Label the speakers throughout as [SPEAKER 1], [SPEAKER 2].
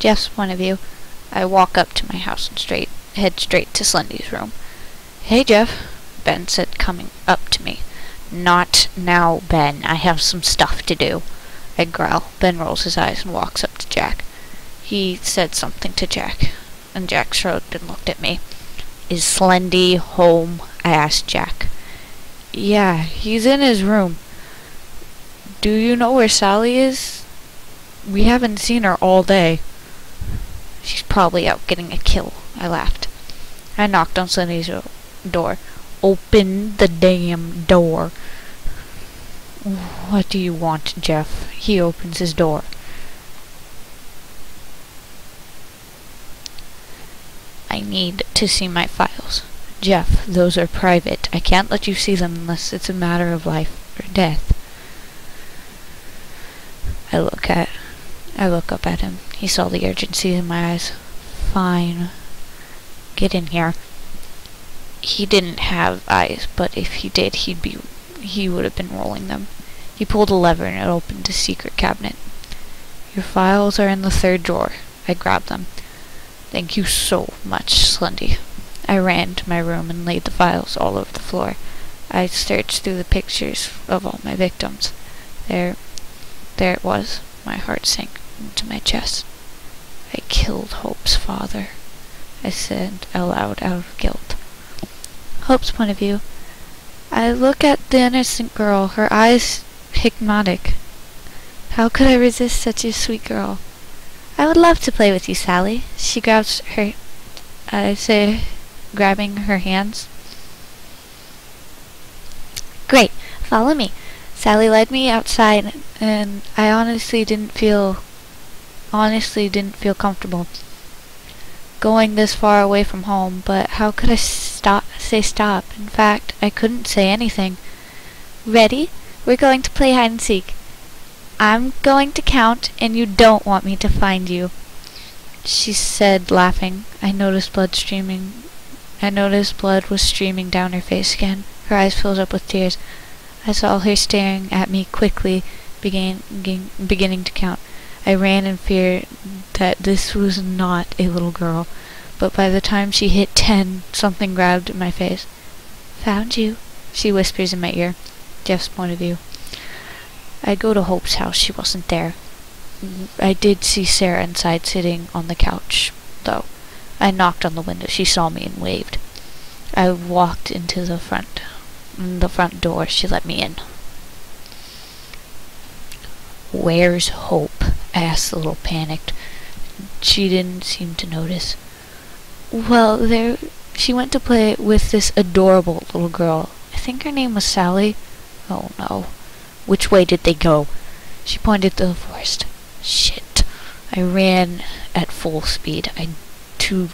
[SPEAKER 1] Jeff's point of view. I walk up to my house and head straight to Slendy's room. "Hey, Jeff," Ben said, coming up to me. "Not now, Ben. I have some stuff to do," I growl. Ben rolls his eyes and walks up to Jack. He said something to Jack, and Jack shrugged and looked at me. "Is Slendy home?" I asked Jack. "Yeah, he's in his room. Do you know where Sally is? We haven't seen her all day." "She's probably out getting a kill," I laughed. I knocked on Slendy's door. "Open the damn door." "What do you want, Jeff?" He opens his door. "I need to see my files." "Jeff, those are private. I can't let you see them unless it's a matter of life or death." I look up at him. He saw the urgency in my eyes. "Fine. Get in here." He didn't have eyes, but if he did, he would have been rolling them. He pulled a lever and it opened a secret cabinet. "Your files are in the 3rd drawer." I grabbed them. "Thank you so much, Slendy." I ran to my room and laid the files all over the floor. I searched through the pictures of all my victims. There it was. My heart sank into my chest. "I killed Hope's father," I said aloud out of guilt. Hope's point of view. I look at the innocent girl, her eyes hypnotic. How could I resist such a sweet girl? "I would love to play with you, Sally." She grabs her, I say, grabbing her hands. "Great, follow me." Sally led me outside, and I honestly didn't feel comfortable going this far away from home, but how could I say stop? In fact, I couldn't say anything. "Ready? We're going to play hide and seek. I'm going to count, and you don't want me to find you," she said, laughing. I noticed blood was streaming down her face again. Her eyes filled up with tears. I saw her staring at me quickly, beginning to count. I ran in fear that this was not a little girl, but by the time she hit 10, something grabbed my face. "Found you," she whispers in my ear. Jeff's point of view. I go to Hope's house. She wasn't there. I did see Sarah inside sitting on the couch, though. I knocked on the window. She saw me and waved. I walked into the front door. She let me in. "Where's Hope?" I asked, a little panicked. She didn't seem to notice. "Well, she went to play with this adorable little girl. I think her name was Sally." "Oh no. Which way did they go?" She pointed to the forest. "Shit." I ran at full speed. To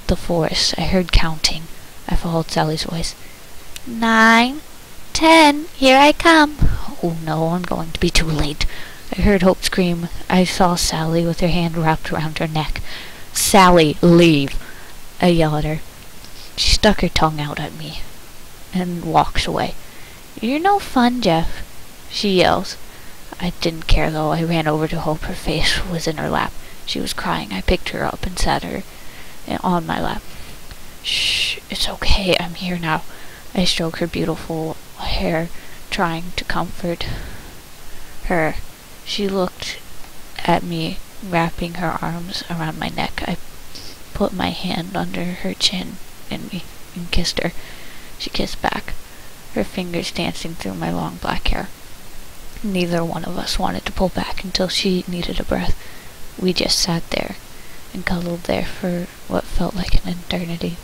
[SPEAKER 1] the forest. I heard counting. I followed Sally's voice. 9, 10, here I come." Oh no, I'm going to be too late. I heard Hope scream. I saw Sally with her hand wrapped around her neck. "Sally, leave!" I yelled at her. She stuck her tongue out at me and walks away. "You're no fun, Jeff," she yells. I didn't care though. I ran over to Hope. Her face was in her lap. She was crying. I picked her up and sat her on my lap. "Shh, it's okay. I'm here now." I stroked her beautiful hair, trying to comfort her. She looked at me, wrapping her arms around my neck. I put my hand under her chin and kissed her. She kissed back, her fingers dancing through my long black hair. Neither one of us wanted to pull back until she needed a breath. We just sat there and cuddled there for what felt like an eternity.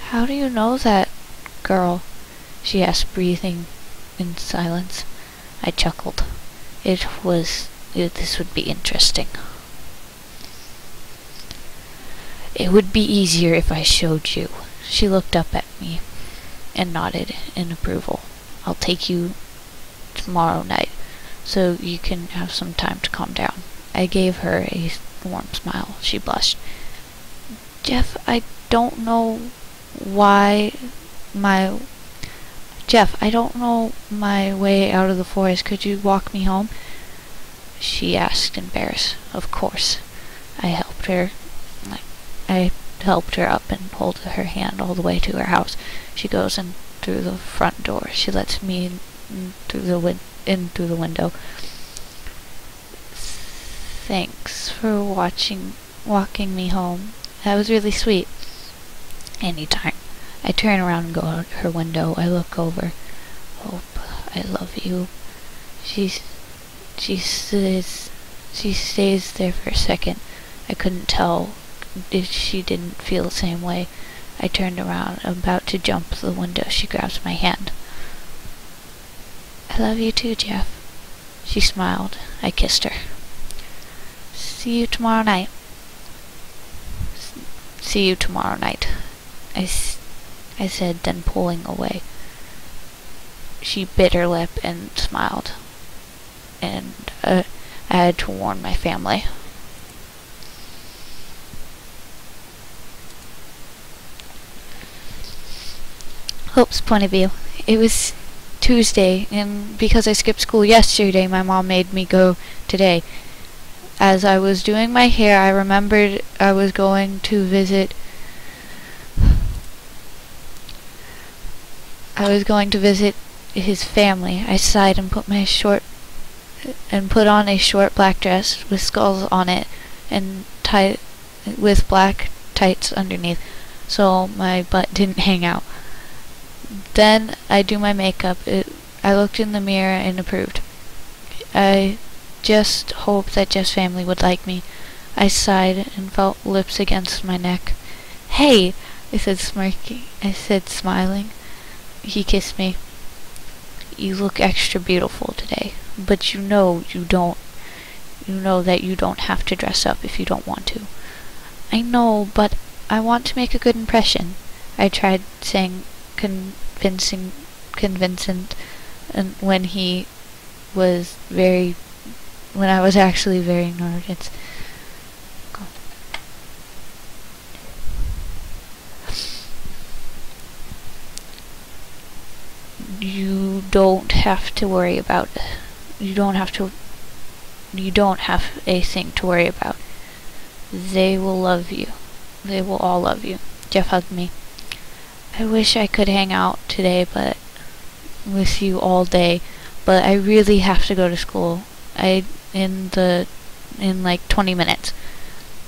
[SPEAKER 1] "How do you know that girl?" she asked, breathing in silence. I chuckled. This would be interesting. "It would be easier if I showed you." She looked up at me and nodded in approval. "I'll take you tomorrow night, so you can have some time to calm down." I gave her a warm smile. She blushed. "Jeff, I don't know my way out of the forest. Could you walk me home?" she asked, embarrassed. "Of course." I helped her. I helped her up and hold her hand all the way to her house. She goes in through the front door. She lets me in through the window. Thanks for walking me home. That was really sweet. Anytime. I turn around and go out her window. I look over. Hope, I love you. She stays there for a second. I couldn't tell if she didn't feel the same way. I turned around, about to jump the window. She grabs my hand. I love you too, Jeff. She smiled. I kissed her. See you tomorrow night. See you tomorrow night. I said, then pulling away. She bit her lip and smiled. And I had to warn my family. Hope's point of view. It was Tuesday, and because I skipped school yesterday, my mom made me go today. As I was doing my hair, I remembered I was going to visit his family. I sighed and put on a short black dress with skulls on it and with black tights underneath, so my butt didn't hang out. Then I do my makeup. I looked in the mirror and approved. I just hoped that Jeff's family would like me. I sighed and felt lips against my neck. Hey, I said smiling. He kissed me. You look extra beautiful today, but you know that you don't have to dress up if you don't want to. I know, but I want to make a good impression. I tried saying convincing, and when I was actually very nervous. You don't have to worry about it. You don't have a thing to worry about. They will love you. They will all love you. Jeff hugged me. I wish I could hang out today with you all day, but I really have to go to school. In like 20 minutes.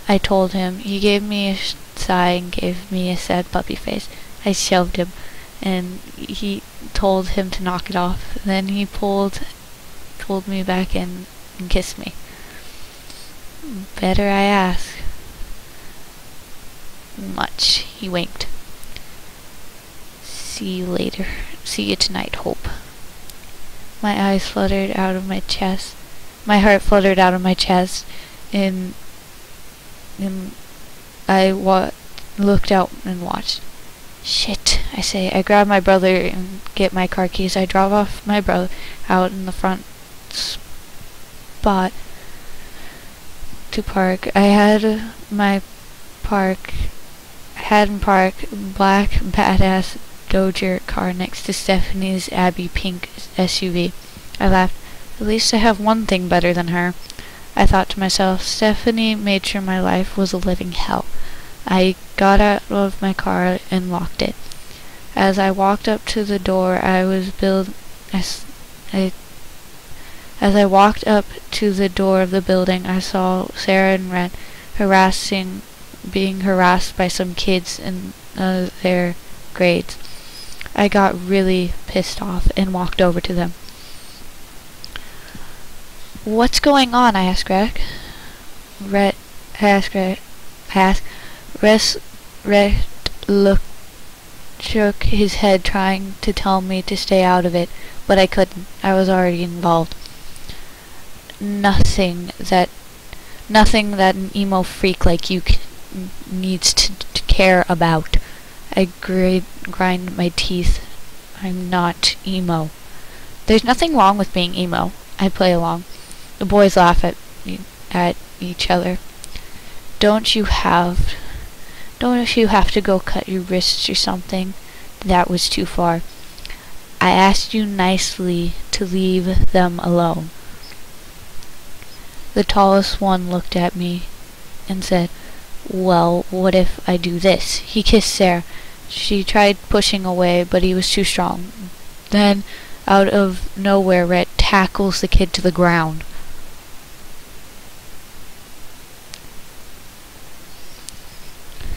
[SPEAKER 1] I told him. He gave me a sigh and gave me a sad puppy face. I shoved him, and he told him to knock it off. Then he pulled me back in and kissed me. Better I ask. Much. He winked. See you later. See you tonight, Hope. My eyes fluttered out of my chest. My heart fluttered out of my chest, and I looked out and watched. Shit, I say. I grab my brother and get my car keys. I drop off my brother out in the front spot to park. I had in park black badass Doger car next to Stephanie's Abby pink SUV. I laughed. At least I have one thing better than her. I thought to myself, Stephanie made sure my life was a living hell. I got out of my car and locked it. As I walked up to the door, As I walked up to the door of the building, I saw Sarah and Ren being harassed by some kids in their grades. I got really pissed off and walked over to them. What's going on? I asked Red. Red shook his head, trying to tell me to stay out of it, but I couldn't. I was already involved. Nothing that an emo freak like you needs to care about. I grind my teeth. I'm not emo. There's nothing wrong with being emo. I play along. The boys laugh at each other. Don't you have to go cut your wrists or something? That was too far. I asked you nicely to leave them alone. The tallest one looked at me and said, "Well, what if I do this?" He kissed Sarah. She tried pushing away, but he was too strong. Then, out of nowhere, Rhett tackles the kid to the ground.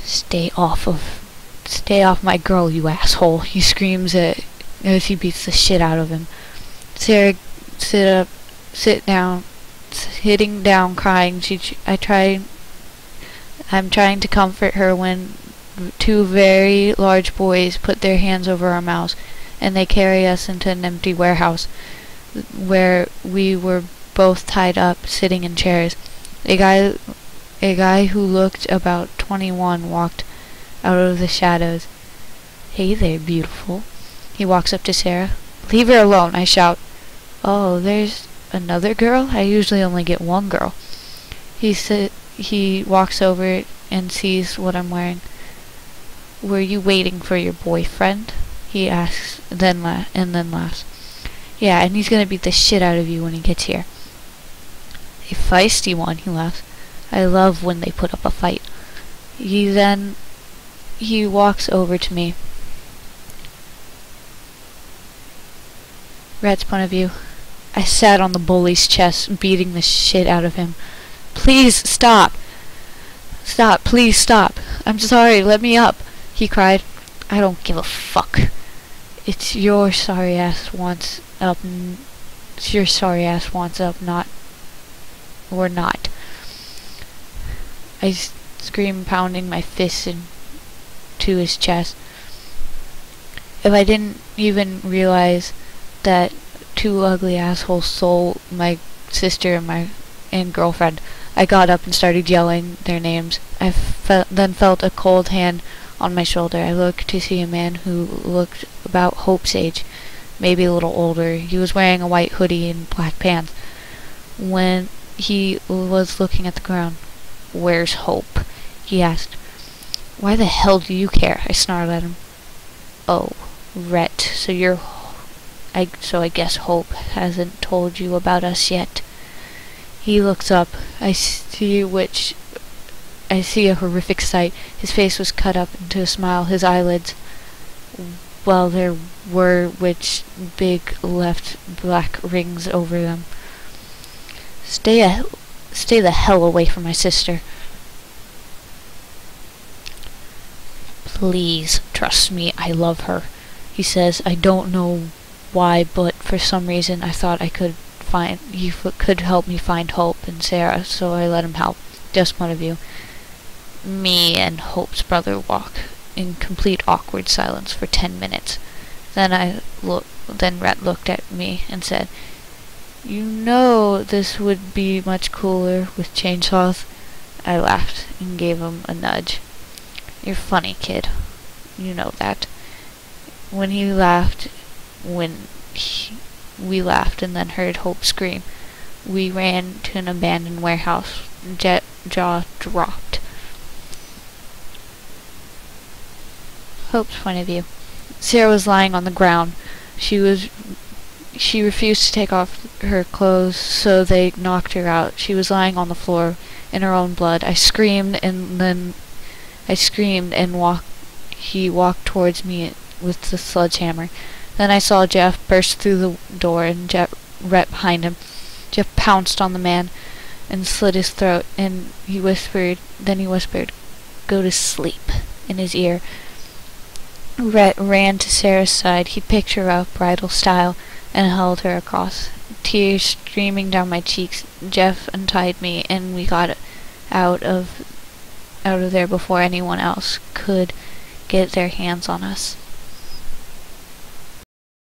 [SPEAKER 1] Stay off my girl, you asshole," he screams as he beats the shit out of him. Sarah sitting down crying. I'm trying to comfort her when two very large boys put their hands over our mouths, and they carry us into an empty warehouse where we were both tied up, sitting in chairs. A guy who looked about 21 walked out of the shadows. "Hey there, beautiful." He walks up to Sarah. "Leave her alone," I shout. "Oh, there's another girl? I usually only get one girl." He walks over and sees what I'm wearing. "Were you waiting for your boyfriend?" he asks, then laughs. "Yeah, and he's gonna beat the shit out of you when he gets here." "A feisty one," he laughs. "I love when they put up a fight." He walks over to me. Rhett's point of view. I sat on the bully's chest, beating the shit out of him. "Please stop! Stop, please stop! I'm sorry, let me up!" he cried. "I don't give a fuck. It's your sorry ass wants up, not or not." I screamed, pounding my fists into his chest. If I didn't even realize that two ugly assholes stole my sister and girlfriend, I got up and started yelling their names. I then felt a cold hand on my shoulder. I looked to see a man who looked about Hope's age, maybe a little older. He was wearing a white hoodie and black pants. When he was looking at the ground, "Where's Hope?" he asked. "Why the hell do you care?" I snarled at him. "Oh, Rhett, so I guess Hope hasn't told you about us yet." He looks up. I see a horrific sight. His face was cut up into a smile. His eyelids, well, there were big left black rings over them. Stay the hell away from my sister." "Please, trust me, I love her," he says. I don't know why, but for some reason I thought he could help me find Hope and Sarah, so I let him help. Just one of you. Me and Hope's brother walk in complete awkward silence for 10 minutes. Then Rhett looked at me and said, "You know this would be much cooler with chainsaws." I laughed and gave him a nudge. "You're funny, kid. You know that." We laughed and then heard Hope scream. We ran to an abandoned warehouse. Jaw dropped. Hope's point of view. Sarah was lying on the ground. She refused to take off her clothes, so they knocked her out. She was lying on the floor in her own blood. I screamed and he walked towards me with the sledgehammer. Then I saw Jeff burst through the door and Rhett behind him. Jeff pounced on the man and slit his throat, and he whispered, "Go to sleep," in his ear. Rhett ran to Sarah's side. He picked her up, bridal style, and held her across. Tears streaming down my cheeks. Jeff untied me, and we got out of there before anyone else could get their hands on us.